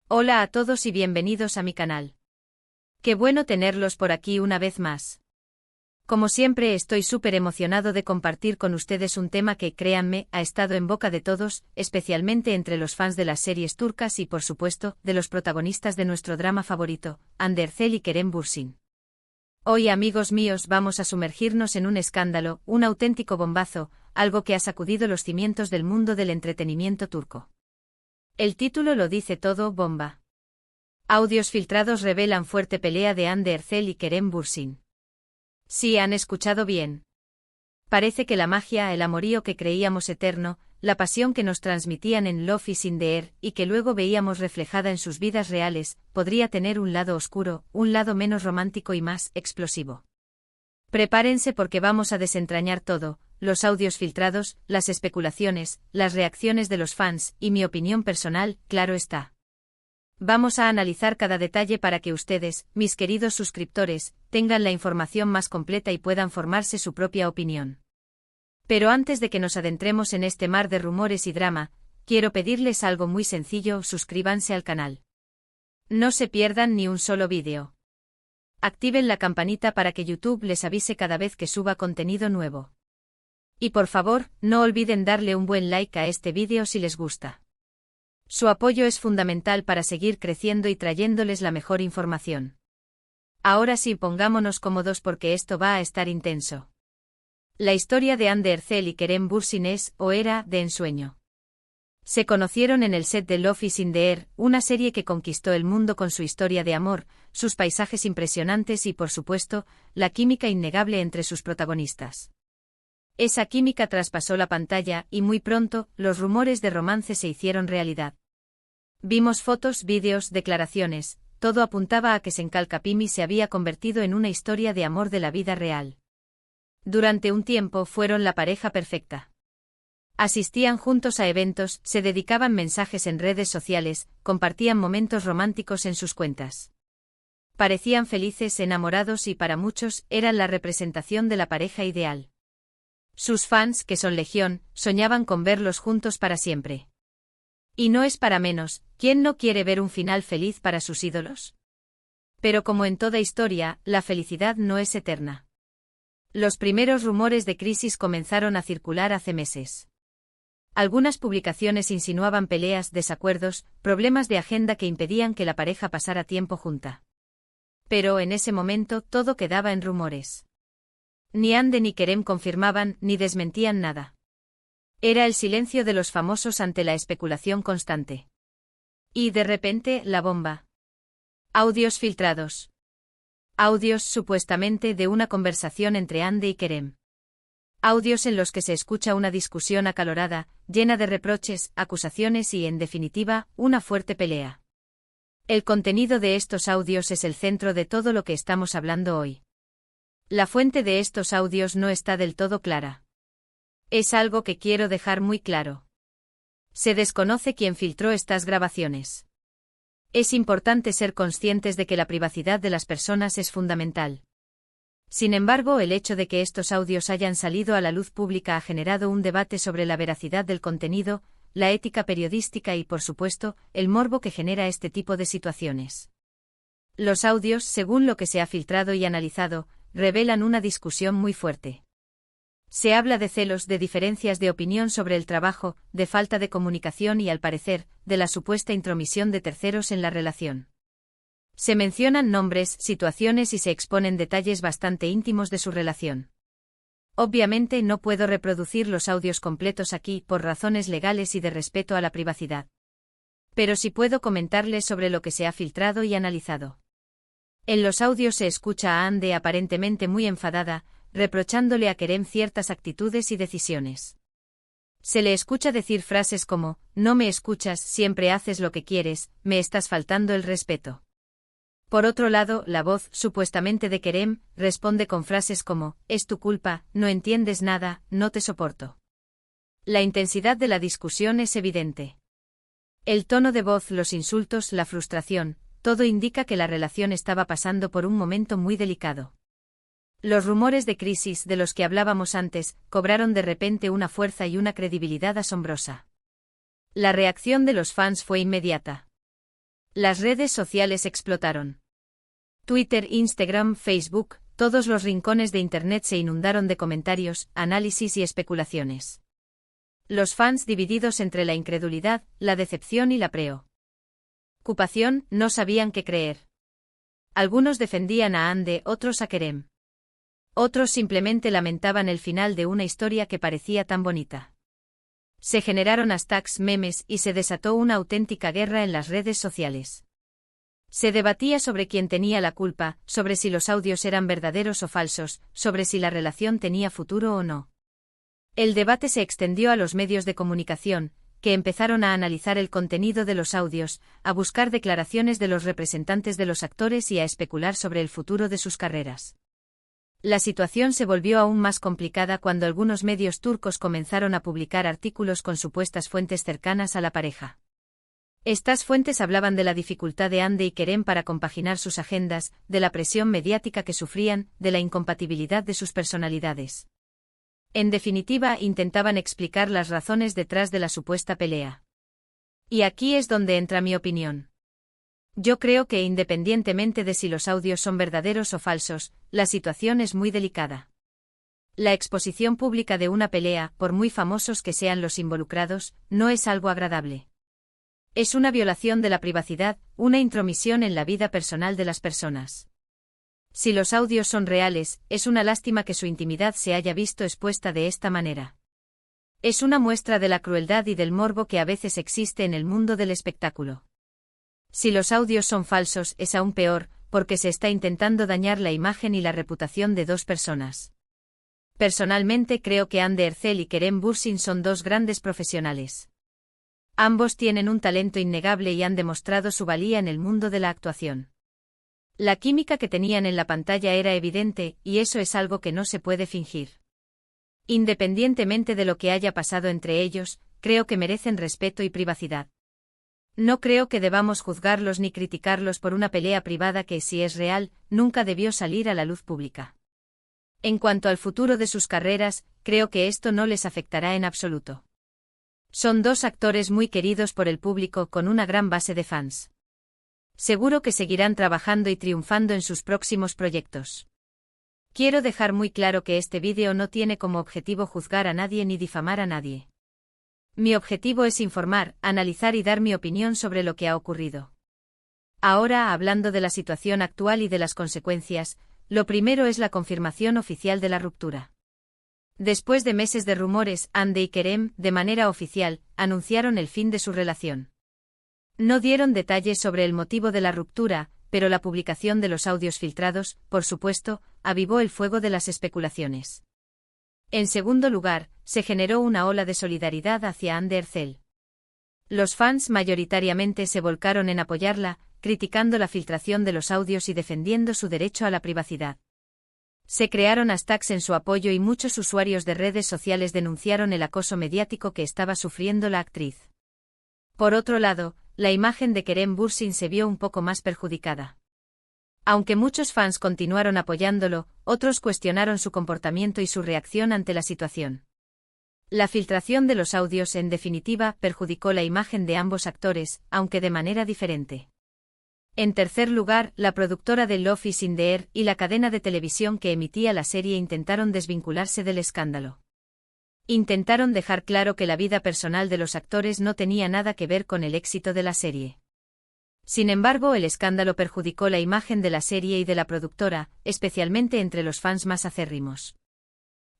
Hola a todos y bienvenidos a mi canal. Qué bueno tenerlos por aquí una vez más. Como siempre estoy súper emocionado de compartir con ustedes un tema que, créanme, ha estado en boca de todos, especialmente entre los fans de las series turcas y por supuesto, de los protagonistas de nuestro drama favorito, Hande Erçel y Kerem Bürsin. Hoy, amigos míos, vamos a sumergirnos en un escándalo, un auténtico bombazo, algo que ha sacudido los cimientos del mundo del entretenimiento turco. El título lo dice todo, bomba. Audios filtrados revelan fuerte pelea de Hande Erçel y Kerem Bürsin. Sí, han escuchado bien. Parece que la magia, el amorío que creíamos eterno, la pasión que nos transmitían en Love is in the Air y que luego veíamos reflejada en sus vidas reales, podría tener un lado oscuro, un lado menos romántico y más explosivo. Prepárense porque vamos a desentrañar todo, los audios filtrados, las especulaciones, las reacciones de los fans y mi opinión personal, claro está. Vamos a analizar cada detalle para que ustedes, mis queridos suscriptores, tengan la información más completa y puedan formarse su propia opinión. Pero antes de que nos adentremos en este mar de rumores y drama, quiero pedirles algo muy sencillo: suscríbanse al canal. No se pierdan ni un solo vídeo. Activen la campanita para que YouTube les avise cada vez que suba contenido nuevo. Y por favor, no olviden darle un buen like a este vídeo si les gusta. Su apoyo es fundamental para seguir creciendo y trayéndoles la mejor información. Ahora sí, pongámonos cómodos porque esto va a estar intenso. La historia de Hande Erçel y Kerem Bürsin es, o era, de ensueño. Se conocieron en el set de Love is in the Air, una serie que conquistó el mundo con su historia de amor, sus paisajes impresionantes y, por supuesto, la química innegable entre sus protagonistas. Esa química traspasó la pantalla y muy pronto, los rumores de romance se hicieron realidad. Vimos fotos, vídeos, declaraciones, todo apuntaba a que Senkalkapimi se había convertido en una historia de amor de la vida real. Durante un tiempo fueron la pareja perfecta. Asistían juntos a eventos, se dedicaban mensajes en redes sociales, compartían momentos románticos en sus cuentas. Parecían felices, enamorados y para muchos eran la representación de la pareja ideal. Sus fans, que son legión, soñaban con verlos juntos para siempre. Y no es para menos, ¿quién no quiere ver un final feliz para sus ídolos? Pero como en toda historia, la felicidad no es eterna. Los primeros rumores de crisis comenzaron a circular hace meses. Algunas publicaciones insinuaban peleas, desacuerdos, problemas de agenda que impedían que la pareja pasara tiempo junta. Pero en ese momento todo quedaba en rumores. Ni Hande ni Kerem confirmaban ni desmentían nada. Era el silencio de los famosos ante la especulación constante. Y de repente, la bomba. Audios filtrados. Audios supuestamente de una conversación entre Hande y Kerem. Audios en los que se escucha una discusión acalorada, llena de reproches, acusaciones y, en definitiva, una fuerte pelea. El contenido de estos audios es el centro de todo lo que estamos hablando hoy. La fuente de estos audios no está del todo clara. Es algo que quiero dejar muy claro. Se desconoce quién filtró estas grabaciones. Es importante ser conscientes de que la privacidad de las personas es fundamental. Sin embargo, el hecho de que estos audios hayan salido a la luz pública ha generado un debate sobre la veracidad del contenido, la ética periodística y, por supuesto, el morbo que genera este tipo de situaciones. Los audios, según lo que se ha filtrado y analizado, revelan una discusión muy fuerte. Se habla de celos, de diferencias de opinión sobre el trabajo, de falta de comunicación y, al parecer, de la supuesta intromisión de terceros en la relación. Se mencionan nombres, situaciones y se exponen detalles bastante íntimos de su relación. Obviamente no puedo reproducir los audios completos aquí por razones legales y de respeto a la privacidad. Pero sí puedo comentarles sobre lo que se ha filtrado y analizado. En los audios se escucha a Hande aparentemente muy enfadada, reprochándole a Kerem ciertas actitudes y decisiones. Se le escucha decir frases como: no me escuchas, siempre haces lo que quieres, me estás faltando el respeto. Por otro lado, la voz, supuestamente de Kerem, responde con frases como: es tu culpa, no entiendes nada, no te soporto. La intensidad de la discusión es evidente. El tono de voz, los insultos, la frustración, todo indica que la relación estaba pasando por un momento muy delicado. Los rumores de crisis de los que hablábamos antes cobraron de repente una fuerza y una credibilidad asombrosa. La reacción de los fans fue inmediata. Las redes sociales explotaron. Twitter, Instagram, Facebook, todos los rincones de Internet se inundaron de comentarios, análisis y especulaciones. Los fans divididos entre la incredulidad, la decepción y la preocupación, no sabían qué creer. Algunos defendían a Ande, otros a Kerem. Otros simplemente lamentaban el final de una historia que parecía tan bonita. Se generaron hashtags, memes y se desató una auténtica guerra en las redes sociales. Se debatía sobre quién tenía la culpa, sobre si los audios eran verdaderos o falsos, sobre si la relación tenía futuro o no. El debate se extendió a los medios de comunicación, que empezaron a analizar el contenido de los audios, a buscar declaraciones de los representantes de los actores y a especular sobre el futuro de sus carreras. La situación se volvió aún más complicada cuando algunos medios turcos comenzaron a publicar artículos con supuestas fuentes cercanas a la pareja. Estas fuentes hablaban de la dificultad de Hande y Kerem para compaginar sus agendas, de la presión mediática que sufrían, de la incompatibilidad de sus personalidades. En definitiva, intentaban explicar las razones detrás de la supuesta pelea. Y aquí es donde entra mi opinión. Yo creo que independientemente de si los audios son verdaderos o falsos, la situación es muy delicada. La exposición pública de una pelea, por muy famosos que sean los involucrados, no es algo agradable. Es una violación de la privacidad, una intromisión en la vida personal de las personas. Si los audios son reales, es una lástima que su intimidad se haya visto expuesta de esta manera. Es una muestra de la crueldad y del morbo que a veces existe en el mundo del espectáculo. Si los audios son falsos, es aún peor, porque se está intentando dañar la imagen y la reputación de dos personas. Personalmente creo que Hande Erçel y Kerem Bürsin son dos grandes profesionales. Ambos tienen un talento innegable y han demostrado su valía en el mundo de la actuación. La química que tenían en la pantalla era evidente, y eso es algo que no se puede fingir. Independientemente de lo que haya pasado entre ellos, creo que merecen respeto y privacidad. No creo que debamos juzgarlos ni criticarlos por una pelea privada que, si es real, nunca debió salir a la luz pública. En cuanto al futuro de sus carreras, creo que esto no les afectará en absoluto. Son dos actores muy queridos por el público con una gran base de fans. Seguro que seguirán trabajando y triunfando en sus próximos proyectos. Quiero dejar muy claro que este vídeo no tiene como objetivo juzgar a nadie ni difamar a nadie. Mi objetivo es informar, analizar y dar mi opinión sobre lo que ha ocurrido. Ahora, hablando de la situación actual y de las consecuencias, lo primero es la confirmación oficial de la ruptura. Después de meses de rumores, Hande y Kerem, de manera oficial, anunciaron el fin de su relación. No dieron detalles sobre el motivo de la ruptura, pero la publicación de los audios filtrados, por supuesto, avivó el fuego de las especulaciones. En segundo lugar, se generó una ola de solidaridad hacia Hande Erçel. Los fans mayoritariamente se volcaron en apoyarla, criticando la filtración de los audios y defendiendo su derecho a la privacidad. Se crearon hashtags en su apoyo y muchos usuarios de redes sociales denunciaron el acoso mediático que estaba sufriendo la actriz. Por otro lado, la imagen de Kerem Bürsin se vio un poco más perjudicada. Aunque muchos fans continuaron apoyándolo, otros cuestionaron su comportamiento y su reacción ante la situación. La filtración de los audios, en definitiva, perjudicó la imagen de ambos actores, aunque de manera diferente. En tercer lugar, la productora de Love is in the Air y la cadena de televisión que emitía la serie intentaron desvincularse del escándalo. Intentaron dejar claro que la vida personal de los actores no tenía nada que ver con el éxito de la serie. Sin embargo, el escándalo perjudicó la imagen de la serie y de la productora, especialmente entre los fans más acérrimos.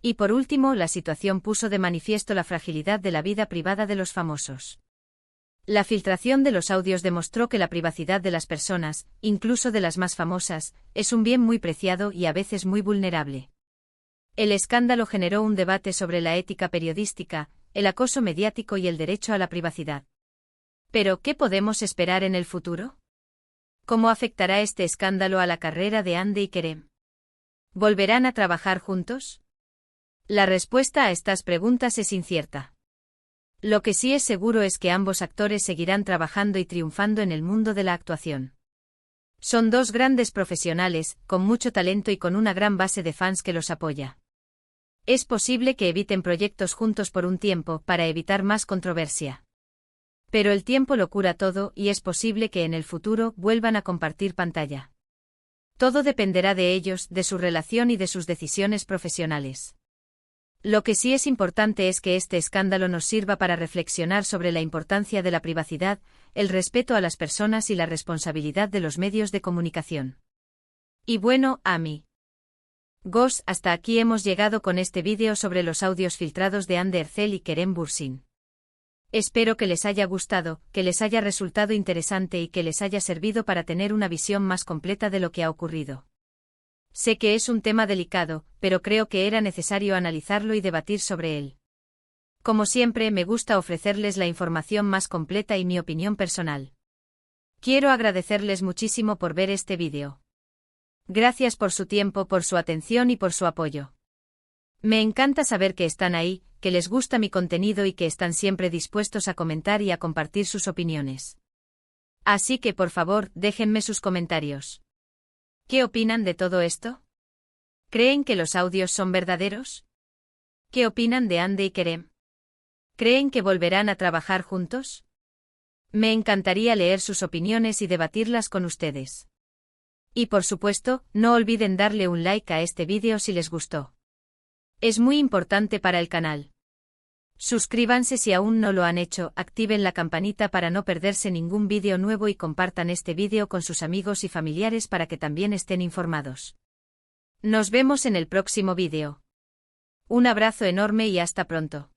Y por último, la situación puso de manifiesto la fragilidad de la vida privada de los famosos. La filtración de los audios demostró que la privacidad de las personas, incluso de las más famosas, es un bien muy preciado y a veces muy vulnerable. El escándalo generó un debate sobre la ética periodística, el acoso mediático y el derecho a la privacidad. Pero, ¿qué podemos esperar en el futuro? ¿Cómo afectará este escándalo a la carrera de Hande y Kerem? ¿Volverán a trabajar juntos? La respuesta a estas preguntas es incierta. Lo que sí es seguro es que ambos actores seguirán trabajando y triunfando en el mundo de la actuación. Son dos grandes profesionales, con mucho talento y con una gran base de fans que los apoya. Es posible que eviten proyectos juntos por un tiempo para evitar más controversia. Pero el tiempo lo cura todo y es posible que en el futuro vuelvan a compartir pantalla. Todo dependerá de ellos, de su relación y de sus decisiones profesionales. Lo que sí es importante es que este escándalo nos sirva para reflexionar sobre la importancia de la privacidad, el respeto a las personas y la responsabilidad de los medios de comunicación. Y bueno, amigos, hasta aquí hemos llegado con este vídeo sobre los audios filtrados de Hande Erçel y Kerem Bürsin. Espero que les haya gustado, que les haya resultado interesante y que les haya servido para tener una visión más completa de lo que ha ocurrido. Sé que es un tema delicado, pero creo que era necesario analizarlo y debatir sobre él. Como siempre, me gusta ofrecerles la información más completa y mi opinión personal. Quiero agradecerles muchísimo por ver este vídeo. Gracias por su tiempo, por su atención y por su apoyo. Me encanta saber que están ahí, que les gusta mi contenido y que están siempre dispuestos a comentar y a compartir sus opiniones. Así que por favor, déjenme sus comentarios. ¿Qué opinan de todo esto? ¿Creen que los audios son verdaderos? ¿Qué opinan de Hande y Kerem? ¿Creen que volverán a trabajar juntos? Me encantaría leer sus opiniones y debatirlas con ustedes. Y por supuesto, no olviden darle un like a este vídeo si les gustó. Es muy importante para el canal. Suscríbanse si aún no lo han hecho, activen la campanita para no perderse ningún vídeo nuevo y compartan este vídeo con sus amigos y familiares para que también estén informados. Nos vemos en el próximo vídeo. Un abrazo enorme y hasta pronto.